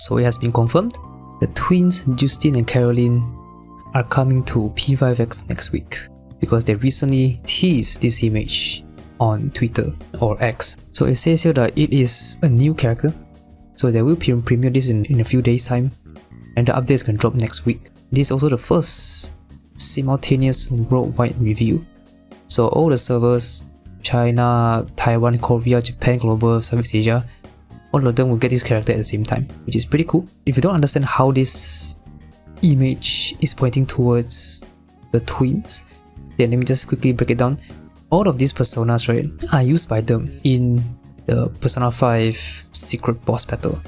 So it has been confirmed. The twins Justine and Caroline are coming to P5X next week because they recently teased this image on Twitter or X. So it says here that it is a new character. So they will premiere this in a few days time, and the update is going to drop next week. This is also the first simultaneous worldwide review. So all the servers, China, Taiwan, Korea, Japan, Global, Southeast Asia, all of them will get this character at the same time, which is pretty cool. If you don't understand how this image is pointing towards the twins, then let me just quickly break it down. All of these personas, right, are used by them in the Persona 5 secret boss battle.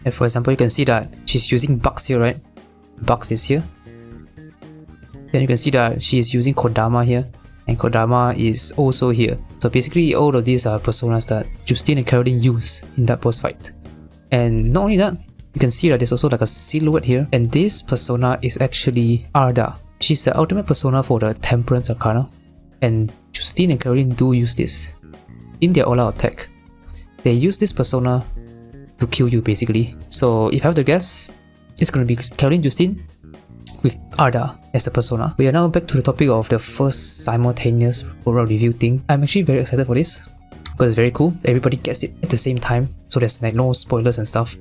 And for example, you can see that she's using Bugs here, right? Bugs is here. Then you can see that she is using Kodama here, and Kodama is also here. So basically all of these are personas that Justine and Caroline use in that boss fight. And not only that, you can see that there's also like a silhouette here, and this persona is actually Arda. She's the ultimate persona for the Temperance Arcana, and Justine and Caroline do use this in their all-out attack. They use this persona to kill you basically. So if I have to guess, it's gonna be Caroline Justine with Arda as the persona. We are now back to the topic of the first simultaneous world review thing. I'm actually very excited for this because it's very cool. Everybody gets it at the same time, so there's like no spoilers and stuff.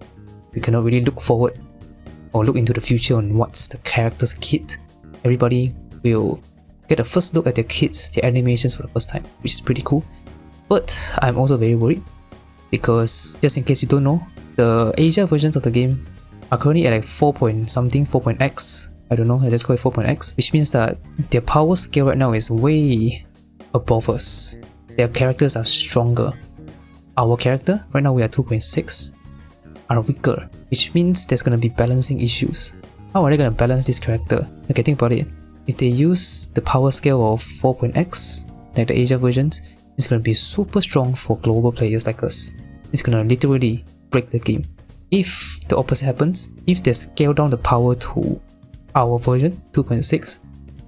We cannot really look forward or look into the future on what's the character's kit. Everybody will get a first look at their kits, their animations for the first time, which is pretty cool. But I'm also very worried because, just in case you don't know, the Asia versions of the game are currently at like 4.x. I don't know, I just call it 4.x, which means that their power scale right now is way above us. Their characters are stronger. Our character, right now we are 2.6, are weaker, which means there's gonna be balancing issues. How are they gonna balance this character? Okay, think about it. If they use the power scale of 4.x, like the Asia versions, it's gonna be super strong for global players like us. It's gonna literally break the game. If the opposite happens, if they scale down the power to our version, 2.6,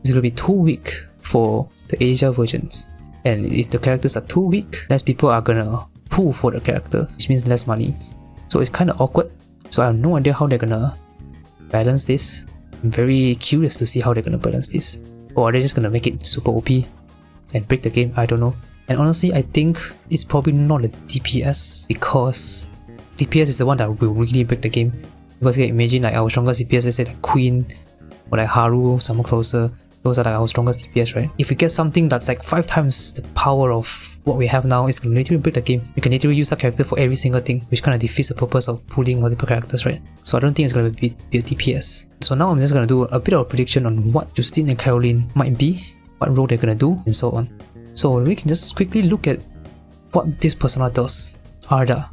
it's gonna be too weak for the Asia versions. And if the characters are too weak, less people are gonna pull for the character, which means less money. So it's kinda awkward. So I have no idea how they're gonna balance this. I'm very curious to see how they're gonna balance this. Or are they just gonna make it super OP and break the game? I don't know. And honestly, I think it's probably not a DPS, because DPS is the one that will really break the game. Because you can imagine like our strongest DPS, let's say like Queen or like Haru, Summer Closer, those are like our strongest DPS, right? If we get something that's like 5 times the power of what we have now, it's gonna literally break the game. You can literally use that character for every single thing, which kind of defeats the purpose of pulling multiple characters, right? So I don't think it's gonna be a DPS. So now I'm just gonna do a bit of a prediction on what Justine and Caroline might be, what role they're gonna do, and so on. So we can just quickly look at what this persona does. Arda.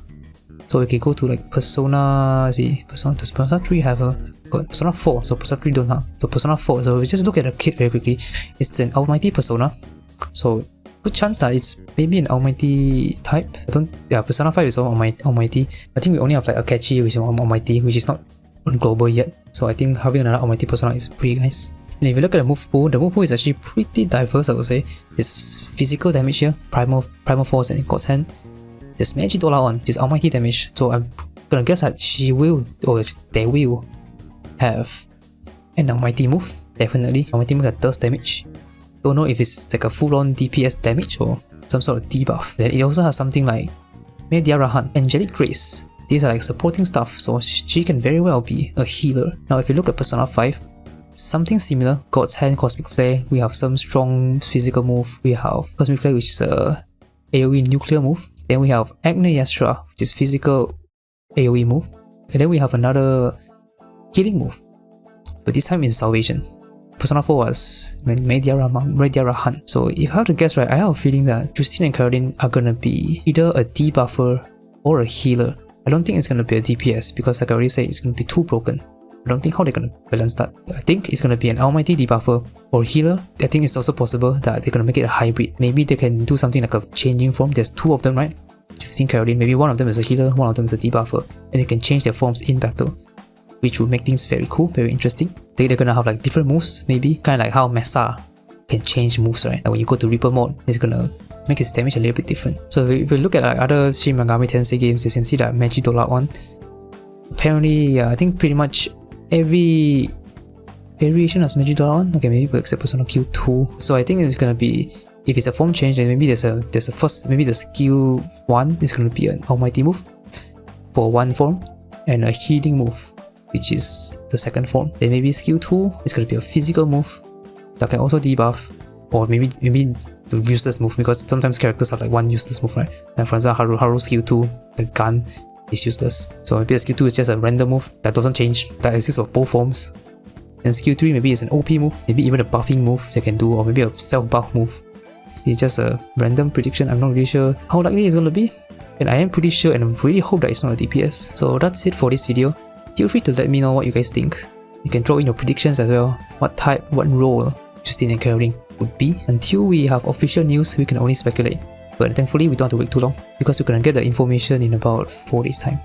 So we can go to like Persona, does Persona 3 have a Persona 4, so Persona 3 don't have. So Persona 4, so we just look at the kit very quickly. It's an Almighty persona. So good chance that it's maybe an Almighty type. Persona 5 is all Almighty. I think we only have like Akechi, which is Almighty, which is not on global yet. So I think having another Almighty persona is pretty nice. And if you look at the move pool is actually pretty diverse, I would say. There's physical damage here, Primal Force and God's Hand. There's Magic Dollar on, which is Almighty damage. So I'm gonna guess that they will have an Almighty move. Definitely. Almighty move that does damage. Don't know if it's like a full-on DPS damage or some sort of debuff. Then it also has something like Mediarahan, Angelic Grace. These are like supporting stuff, so she can very well be a healer. Now if you look at Persona 5, something similar, God's Hand, Cosmic Flare. We have some strong physical move. We have Cosmic Flare, which is a AoE nuclear move. Then we have Agni-Astra, which is physical AoE move. And then we have another healing move, but this time in Salvation. Persona 4 was Mediarahan. So if I have to guess right, I have a feeling that Justine and Caroline are gonna be either a debuffer or a healer. I don't think it's gonna be a DPS because like I already said, it's gonna be too broken. I don't think how they're gonna balance that. I think it's gonna be an Almighty debuffer or healer. I think it's also possible that they're gonna make it a hybrid. Maybe they can do something like a changing form. There's 2 of them, right? Justine, Caroline. Maybe one of them is a healer, one of them is a debuffer, and they can change their forms in battle, which will make things very cool, very interesting. They're gonna have like different moves, maybe kind of like how Mesa can change moves, right? Like when you go to Reaper mode, it's gonna make its damage a little bit different. So if you look at like other Shin Megami Tensei games, you can see that Magi Dollar on. Apparently, yeah, I think pretty much every variation of Magic Dragon. Okay, maybe except Persona Q2. So I think it's gonna be, if it's a form change, then maybe there's a first, maybe the skill 1 is gonna be an Almighty move for one form, and a healing move, which is the second form. Then maybe skill 2 is gonna be a physical move that can also debuff, or maybe the useless move, because sometimes characters have like one useless move, right? And for example, Haru skill 2, the gun is useless. So maybe a skill 2 is just a random move that doesn't change, that exists of both forms. And skill 3 maybe it's an OP move, maybe even a buffing move they can do, or maybe a self-buff move. It's just a random prediction. I'm not really sure how likely it's gonna be, and I am pretty sure and I really hope that it's not a DPS. So that's it for this video. Feel free to let me know what you guys think. You can throw in your predictions as well, what type, what role Justine and Caroline would be. Until we have official news, we can only speculate. But thankfully we don't have to wait too long, because we're gonna get the information in about 4 days time.